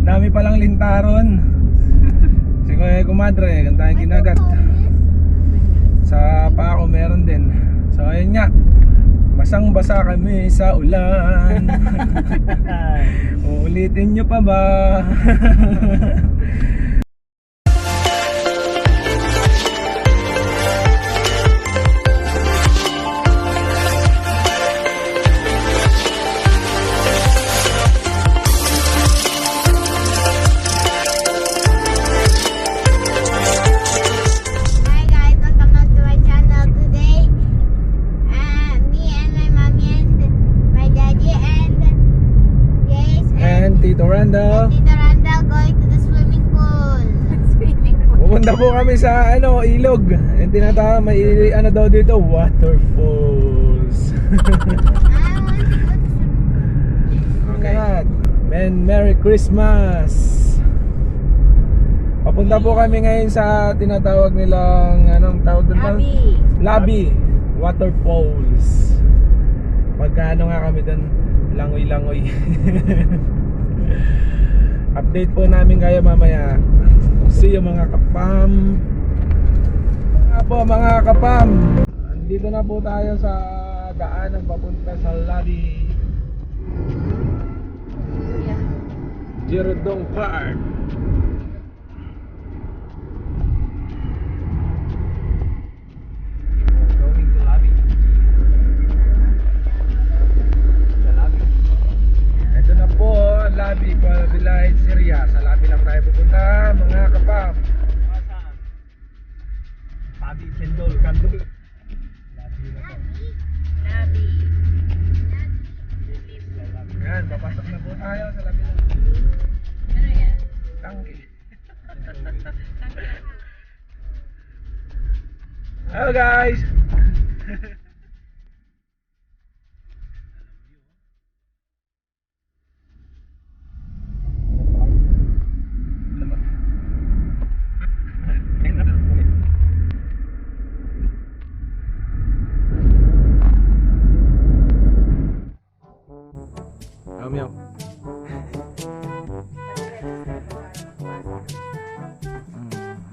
Dami palang lintaron. Si Kuya Kumadre, ang tayong kinagat. Sa pa ako meron din. So ayun nga, basang basa kami sa ulan. Uulitin nyo pa ba? Tito Randall going to the swimming pool. Pupunta po kami sa ilog. Yung tinatawag, may daw dito, waterfalls. Okay. Men, Merry Christmas. Papunta po kami ngayon sa tinatawag nilang tawag doon? Labi Waterfalls. Pagkaano nga kami doon, langoy-langoy. Update po namin kayo mamaya. See you mga kapam. Mga kapam, andito na po tayo sa daan ng papunta sa Labi Girardong Park. Going to Labi. Ito na po, Labi, Village area. Sa Labi lang tayo pupunta, mga kapam. Labi, Cendol, Kandul. Labi. Yan, papasok na po tayo sa Labi lang. Ano yan? Tangki. Hello guys. Meow.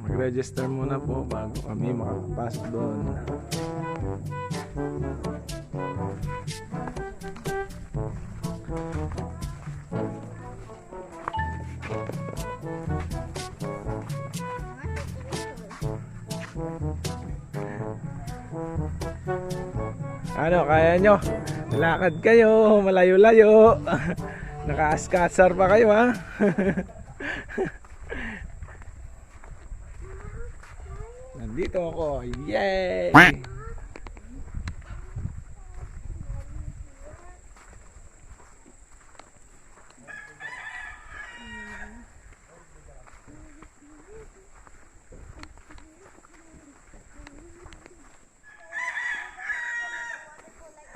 Mag-register muna po bago kami makapasok doon. Ano, kaya nyo? Lakad kayo, malayo-layo. Naka-askatsar pa kayo, ha? Nandito ako. Yay!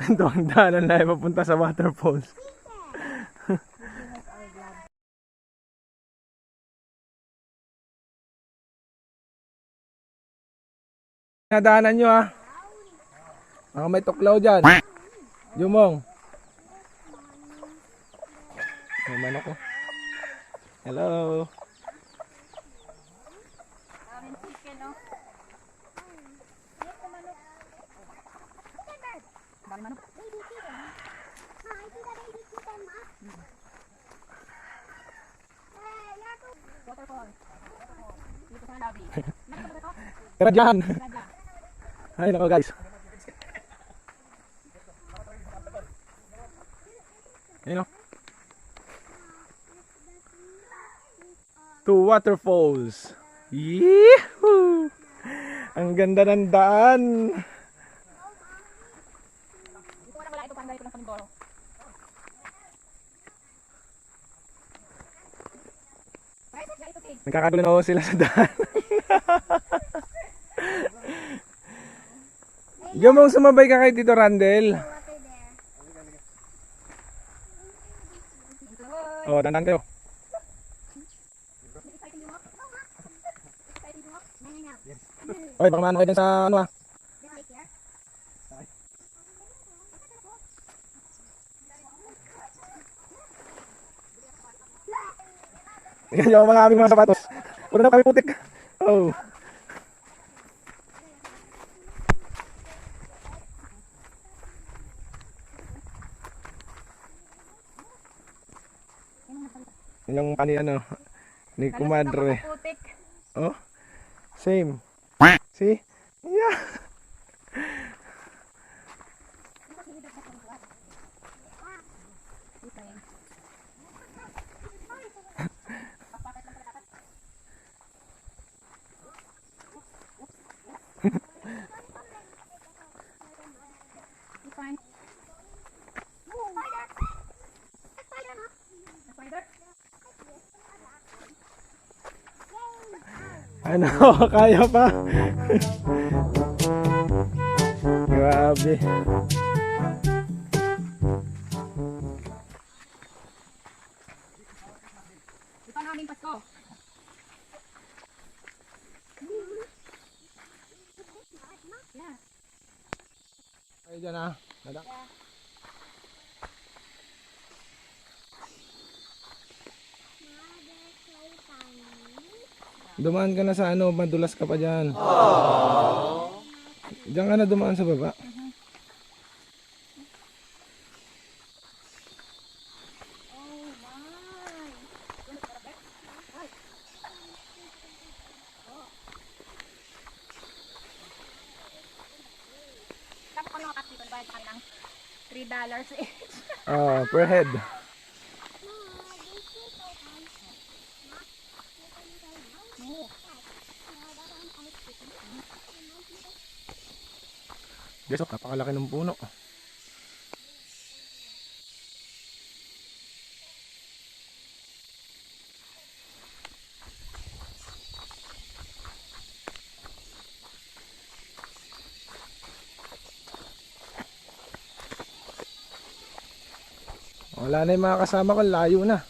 Ito ang daanan na papunta sa waterfalls. Nadaanan nyo, ha. Baka may tuklaw dyan. Jumong. May manok ko. Hello. Tara dyan. Ay nako guys. Ayun o. Two waterfalls. Yehoo! Ang ganda ng daan. Nagkakagulo na ako sila sa daan. Gumong sumabay ka kay Tito Randall. Oh, dandan kayo. Oy, baka maano kayo dun sa ano ah. Yan yung mga aming mga sapatos. Puro na kami putik. Oh. Yung pani ano ni kumadre. Putik. Oh. Same. See? Yeah. Ano, kaya pa? Grabe. Ito na aming Pasko. Yeah. Ay, dyan ah. Dadak. Dumaan ka na sa ano, madulas ka pa dyan. Diyan ka na dumaan sa baba. Tapos ko nakakas dito, bayad pa ng $3 each. Per head. Guys, oh, napakalaki ng puno. Wala na yung mga kasama ko, layo na.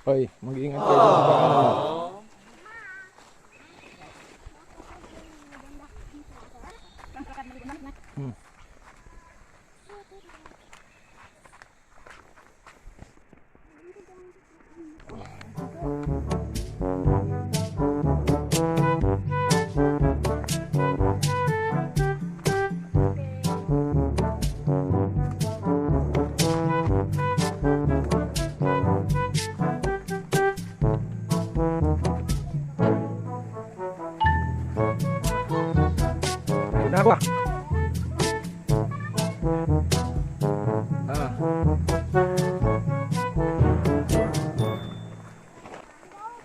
Hoy, mag-iingat kayo sa pagkakanan. Nako. Ah.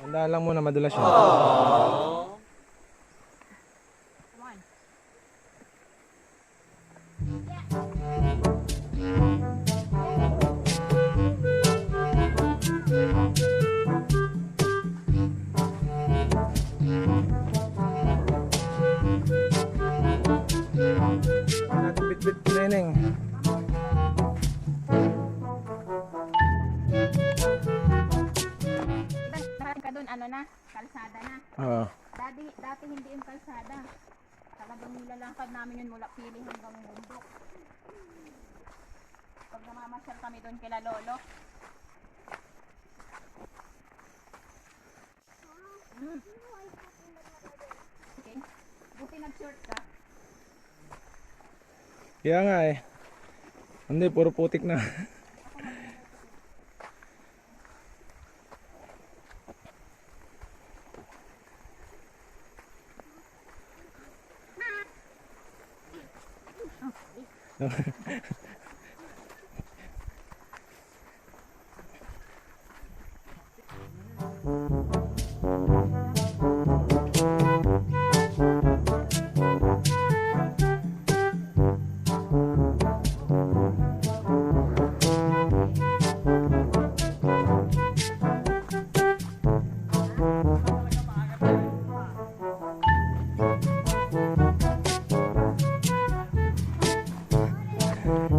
Handaan lang muna, madulas siya. Natin bit-bit training. Narating ka dun, ano na, kalsada na. Dati hindi yung kalsada. Talagang nilalangkad namin yun mula pili hanggang bundok. Pag namamasyal kami doon kila Lolo. Okay. Buti nag-short ka. Kaya nga eh. Hindi, puro putik na.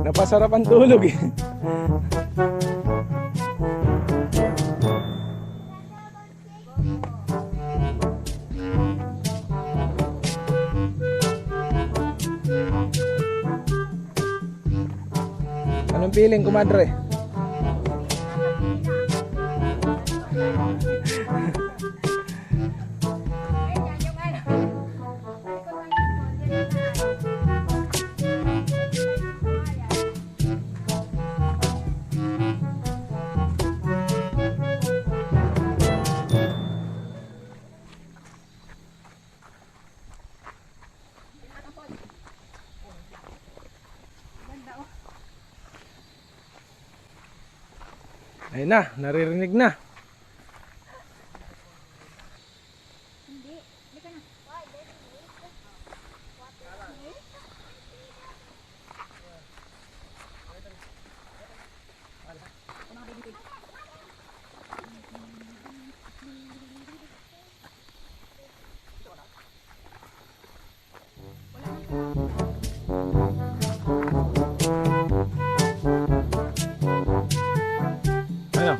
Napasarap ang tulog eh. feeling, kumadre? Ayun na, naririnig na. Ano?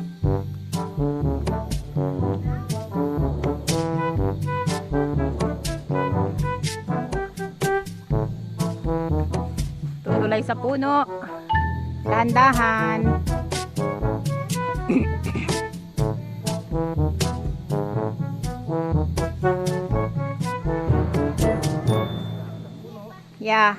Tutulay sa puno. Dahan-dahan. Yeah.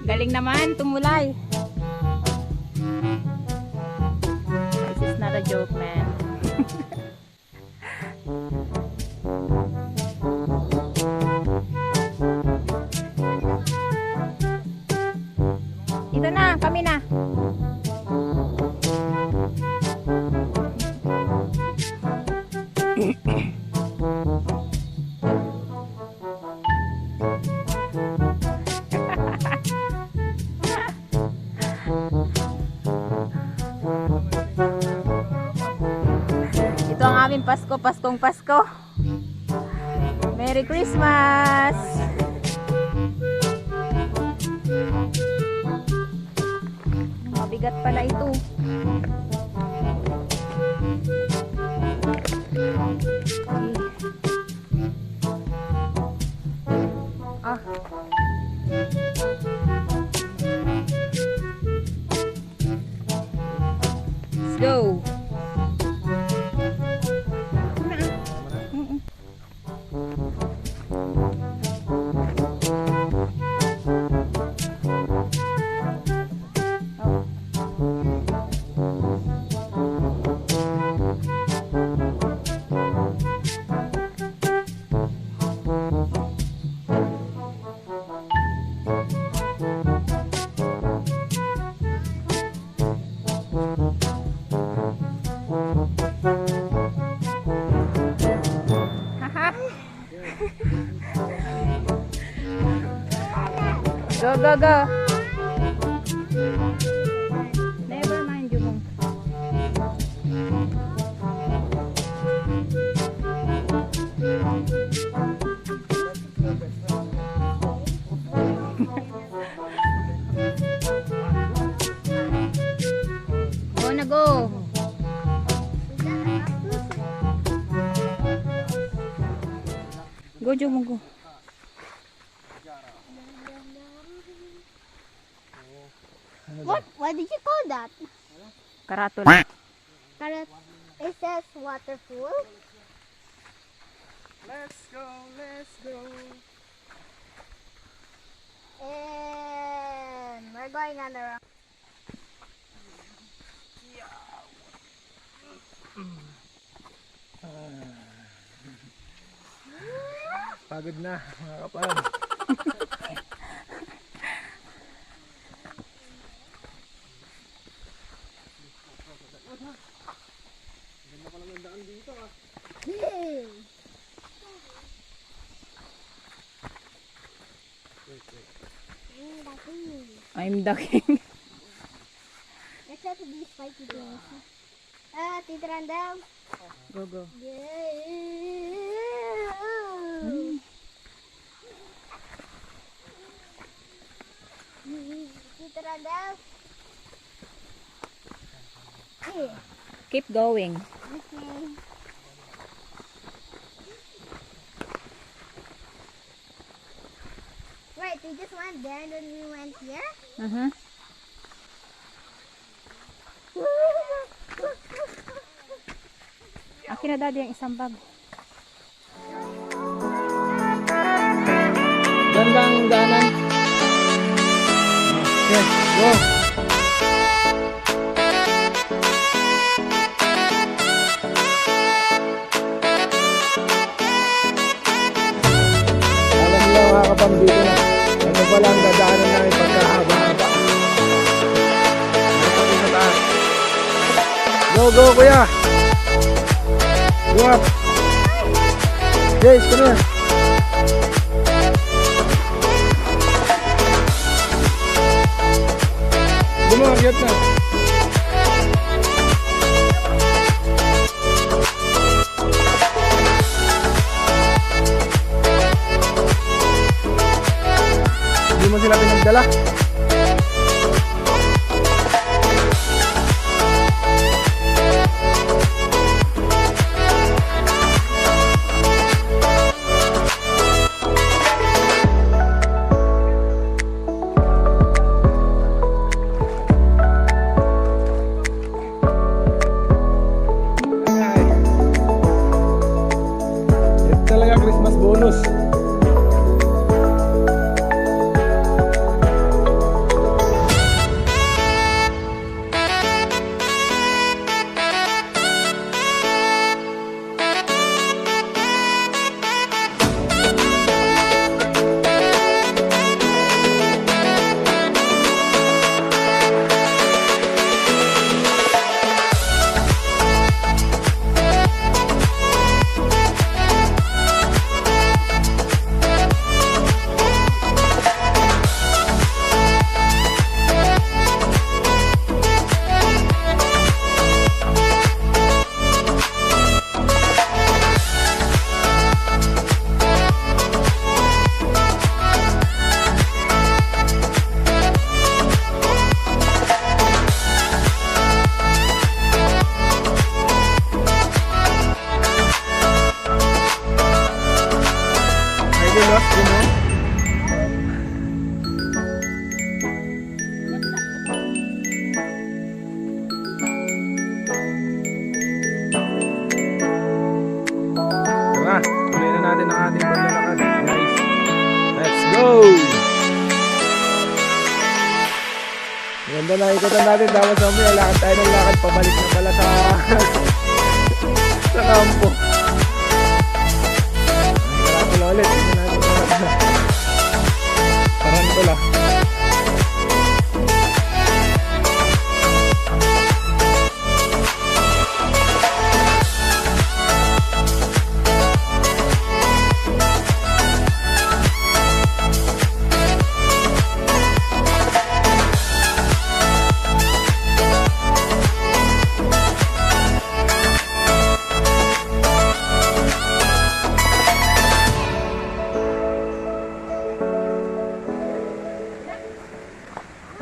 Galing naman, tumulay. This is not a joke, man. Dito na, kami na. Ito ang aming Pasko, Paskong Pasko. Merry Christmas! Mabigat pala ito. Ah. Let's go. Go, go, go. Never mind you. Go na go. Go, Jumong, go. What did you call that? Karatol. Karat. It says waterfall. Let's go, let's go. And we're going on the rock. Pagod na, mga kapal. I'm the king. Let's have these spiky things. Tita Randall. Go, go. Yeah. Tita left. Here. Keep going. Okay. Wait, we just went there and then we went here? Mhm. Akin na daddy ang isang bag. Gandang danan. Okay, go. Alam niyo mga kapambito na ito pala ang dadaanan namin pagkahaba-haba. Ito sa taas. Go, go kuya. Go up. Jace, come here. Lumakyat na. Hindi mo sila pinagdala. Ito talaga Christmas bonus. Lost din mo? Tara, tuloy na natin ang ating paglalakad. Guys, let's go! Ganda na ikutan natin. Tapos mamaya lakad tayo ng lakad. Pabalik na pala sa sa kampo. Tara pala ulit. Tingnan natin. Tarantula.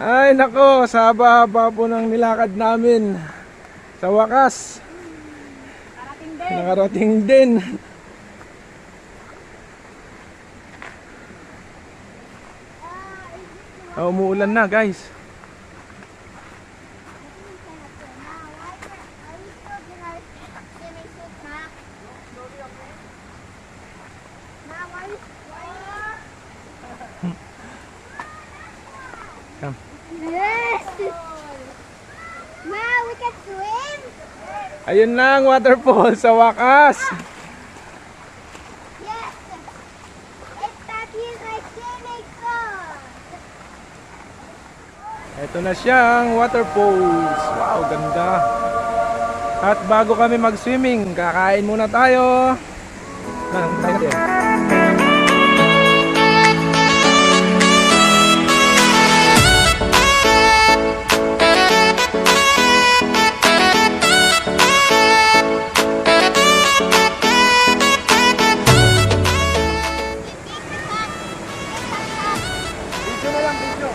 Ay nako, sa haba-haba po ng nilakad namin. Sa wakas, nakarating din. Umuulan na guys. Come. Yes! Ma, we can swim! Ayun na ang waterfall sa wakas. Yes! It's Tati's like swimming pool! Ito na siyang waterfalls. Wow, ganda. At bago kami mag-swimming, kakain muna tayo. Tayo natin. Video na lang, video.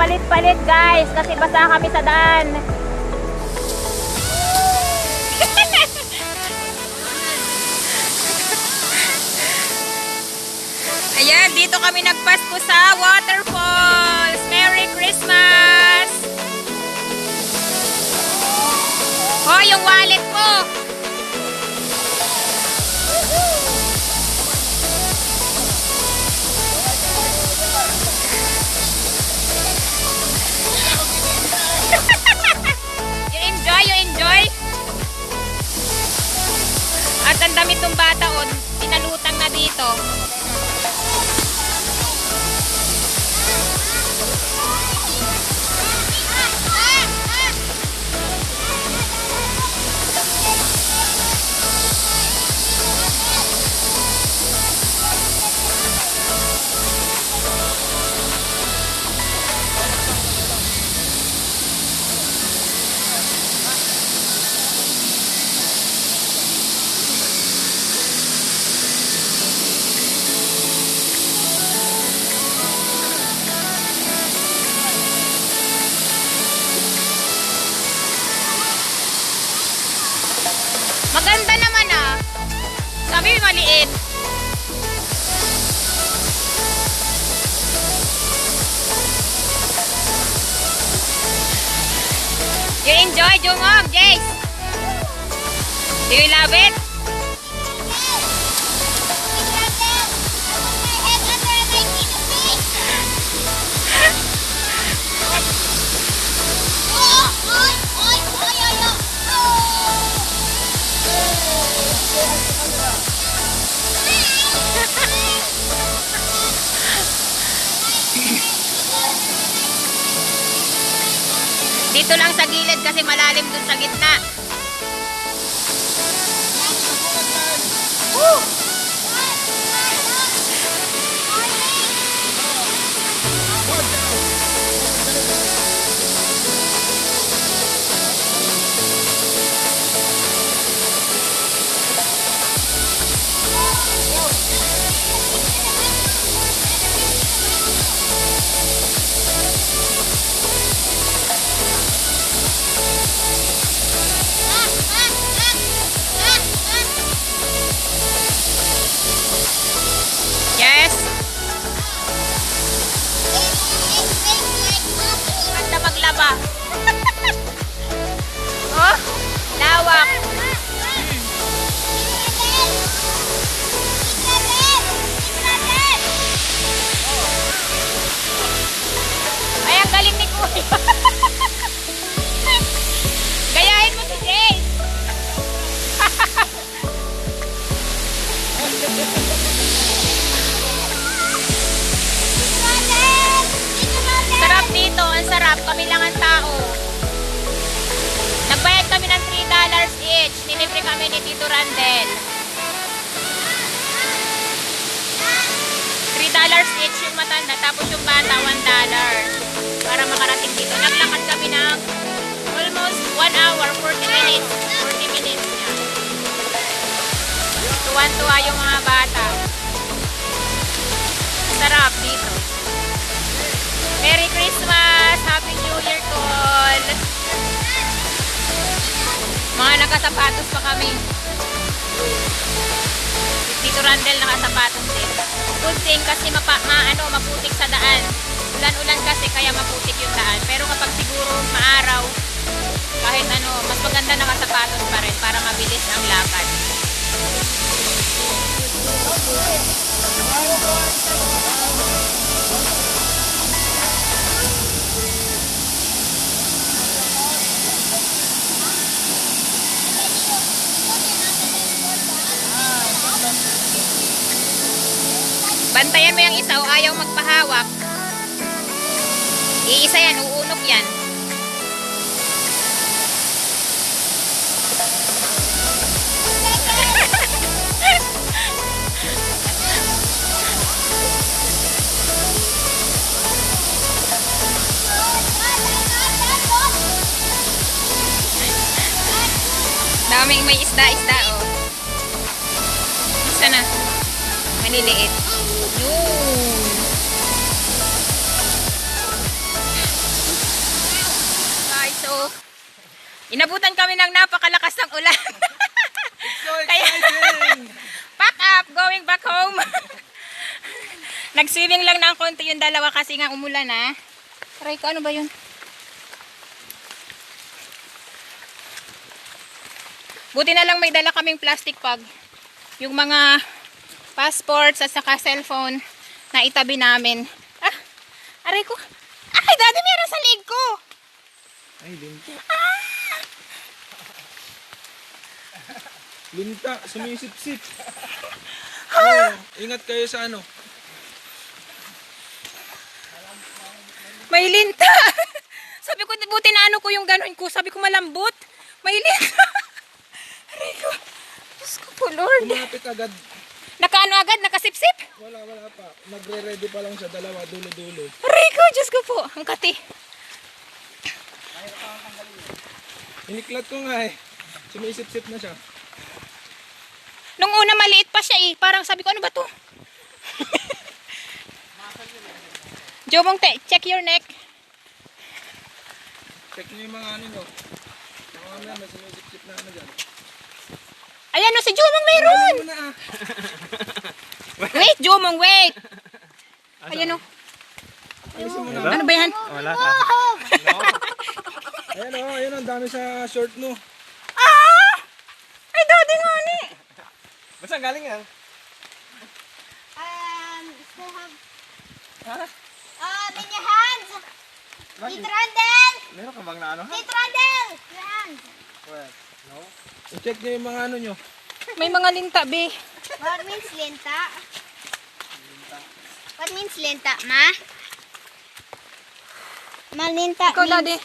Palit-palit guys, kasi basa kami sa daan. Ayan, dito kami nagpasko sa waterfalls. Merry Christmas! Oh, yung wallet ko! You enjoy? At ang damit ng bata o, pinalutang na dito. Maganda naman ah. Sabi maliit. You enjoy, Jungong, Jace? Do you love it? Dito lang sa gilid kasi malalim dun sa gitna. Woo! Yes. Ganda maglaba. Oh, lawak. Ay, ang galing ni Kuya. Gayahin mo si Jace. Sarap dito, ang sarap. Kami lang ang tao. Nagbayad kami ng $3 each. Nilibre kami ni Tito Randel. $3 each yung matanda, tapos yung bata $1 para makarating dito. Naglakad kami ng almost 1 hour, 40 minutes. 40 minutes niya. Tuwan-tuwa yung mga bata. Sarap dito. Merry Christmas! Happy New Year, Col! Mga nakasapatos pa kami. Tito Randel nakasapatos din. Good thing kasi maputik sa daan. Ulan-ulan kasi kaya maputik yung daan. Pero kapag siguro maaraw, kahit mas maganda nakasapatos pa rin para mabilis ang lakad. Bantayan mo yung isa o ayaw magpahawak. Iisa yan, uunok yan. Daming may isda-isda oh. Isa na. Maliliit. Yun. Inabutan kami ng napakalakas ng ulan. So exciting! Pack up, going back home. Nag-swimming lang ng konti yung dalawa kasi nga umulan na. Aray ko, ano ba yun? Buti na lang may dala kaming plastic bag. Yung mga passports at saka cellphone na itabi namin. Ah, aray ko. Ay, dati meron sa leg ko. Ay, linta. Linta, sumisip-sip. Oh, ingat kayo sa ano. May linta. Sabi ko, buti na ano ko yung ganon ko. Sabi ko malambot. May linta. Aray ko. Diyos ko po, Lord. Kumapit agad. Nakaano agad? Nakasipsip? Wala pa. Nagre-ready pa lang siya, dalawa, dulo-dulo. Aray ko, Diyos ko po. Ang kati. Iniklat ko nga eh. Sumisip-sip na siya. Nung una maliit pa siya eh. Parang sabi ko, ano ba to? Jomong, check your neck. Check nyo yung mga ano nyo. Mga ano, may sumisip-sip na ano dyan. Ayan o, si Jomong meron. Ano na ah. Wait, Jomong, wait. Ayan o. Alisin mo na. Ano ba yan? Wala ka. Ayan ang dami sa short mo. Ah! Ay, daddy nga ni. Basta galing yan? Still have Ha? in your hands. Bakit? Tito Randel! Meron ka bang na ano? Tito Randel! Your hands. Well, no? I-check nyo yung mga ano nyo. May mga linta, be. What means lenta? What means lenta, ma? Malinta Ikaw, daddy.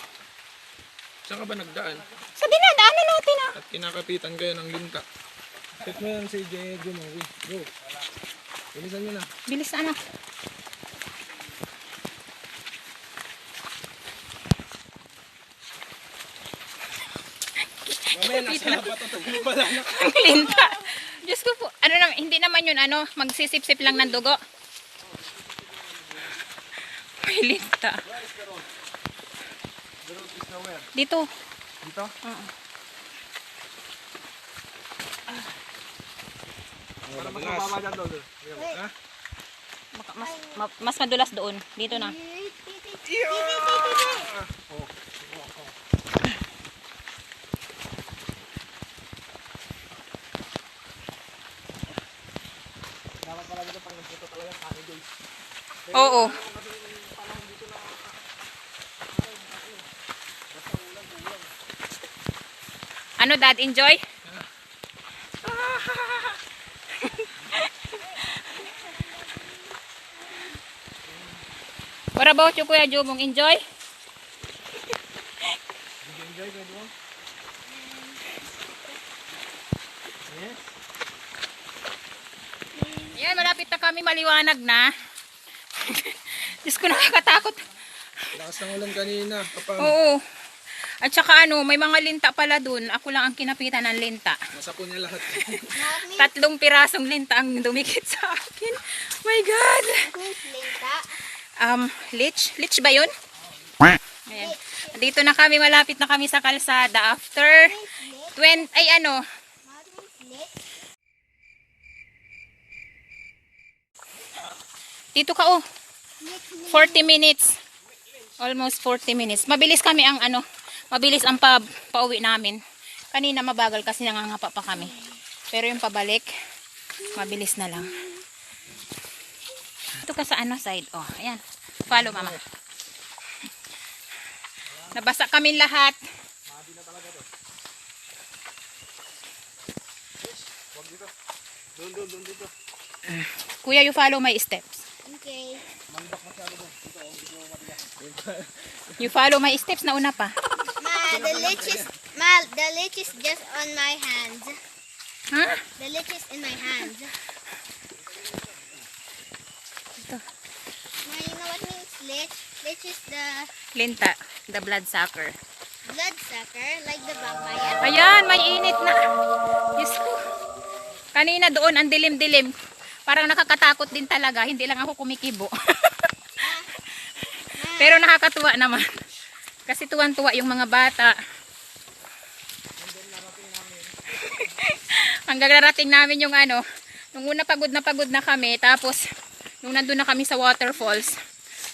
Saan ka ba nagdaan? Sa dinadaanan natin ah. At kinakapitan kayo ng linta. Check mo yan si Jejo mo. Go. Bilisan nyo na. Bilis na anak. Mamaya nasa bato to. Wala na. Ang linta. Diyos ko po. Ano naman, hindi naman yun ano, magsisip-sip lang ng dugo. May linta. Dito. Dito? Para mas mababa dyan doon. Ha? Mas madulas doon. Dito na. Dapat pala dito pag nagputo talaga sunny days. Oo. Ano, Dad? Enjoy? What about you, Kuya Jomong? Enjoy? Enjoy ka doon? Yes? Ayan, malapit na kami, maliwanag na. Diyos ko, nakakatakot. Lakas ng ulan kanina. Kapag Oo. At saka ano, may mga linta pala dun. Ako lang ang kinapitan ng linta. nasapo niya lahat. 3 pirasong linta ang dumikit sa akin. My God! What means lenta? Lich? Lich ba yun? Ayan. Dito na kami, malapit na kami sa kalsada. After 20, ay ano, What means lit? dito ka oh. Lit means 40 minutes. Almost 40 minutes. Mabilis kami ang ano, mabilis ang pauwi namin. Kanina mabagal kasi nangangapa pa kami. Pero yung pabalik, mabilis na lang. Ito ka sa ano side. Oh, ayan. Follow mama. Nabasa kami lahat. Doon dito. Kuya, you follow my steps. okay. You follow my steps na una pa. The lich is just on my hands. Ha? The lich is in my hands. Ito. Ma, you know what means lich? Lich is the Linta, the blood sucker. bloodsucker, like the vampire. Ayan, may init na. Diyos ko. Kanina doon, ang dilim-dilim. Parang nakakatakot din talaga. Hindi lang ako kumikibo. Pero nakakatuwa naman. Kasi tuwan-tuwa yung mga bata. Hanggang narating namin yung ano, nung una pagod na kami, tapos nung nandun na kami sa waterfalls,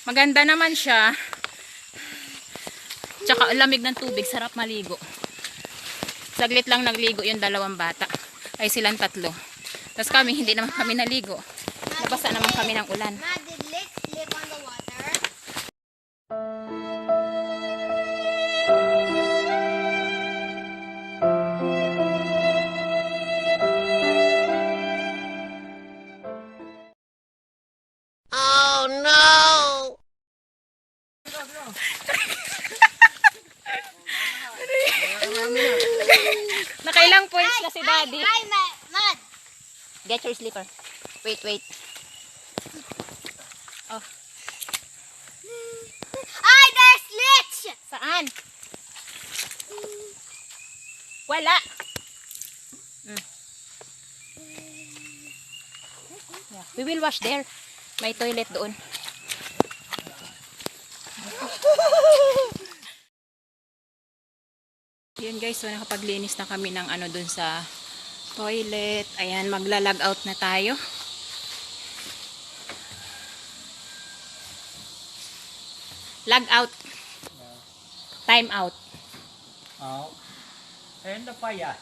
maganda naman siya. Tsaka lamig ng tubig, sarap maligo. Saglit lang nagligo yung dalawang bata. Ay silang tatlo. Tapos kami, hindi naman kami naligo. Nabasa naman kami ng ulan. Ma, did Lick slip on the water? Oh no! Nakailang points na si Daddy. Hi, Mud. Get your slipper. Wait. Oh, Ay, there's Litch! saan? Wala. Yeah, we will wash there. May toilet doon. Yun guys, so nakapaglinis na kami ng ano dun sa toilet. Ayan, magla-log out na tayo. Log out. Time out. Oh. And the fire.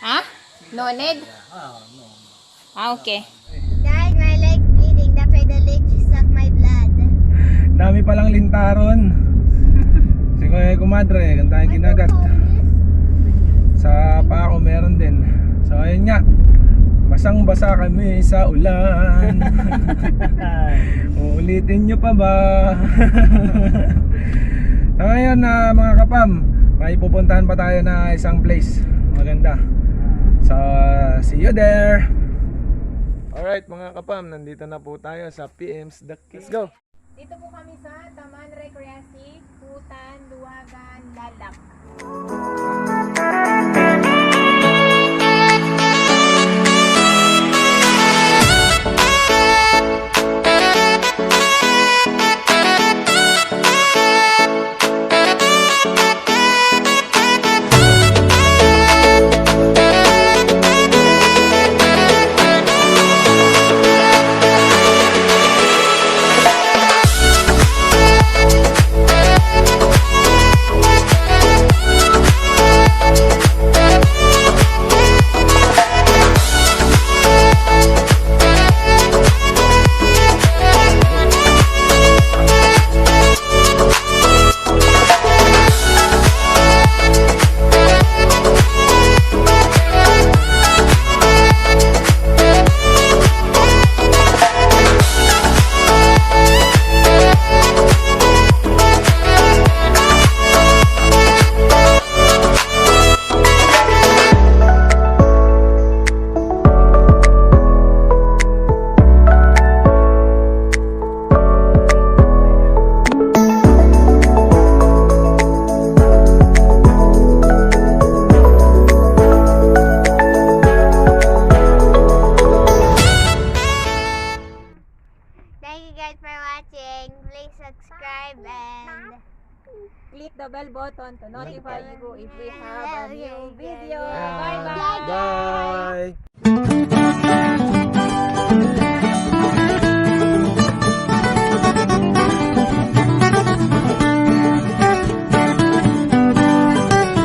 Ha? No need? Oh, no. Ah, okay. Guys, my leg's bleeding. That's why the Litch sucked my blood. Dami palang lintaron. Si Kuya Kumadre, ang tayong kinagat. Sa paa ko meron din. So ayun nga. Basang-basa kami sa ulan. Uulitin nyo pa ba? So ngayon na mga kapam, may pupuntahan pa tayo na isang place. Maganda. So see you there. Alright mga kapam, nandito na po tayo sa PM's The Kids. Let's go! Dito po kami sa Taman Recreasi, Hutan, Luwagan, Lalak. Thank you guys for watching. Please subscribe and Click the bell button to notify you if we have a new video. Yeah. Bye-bye!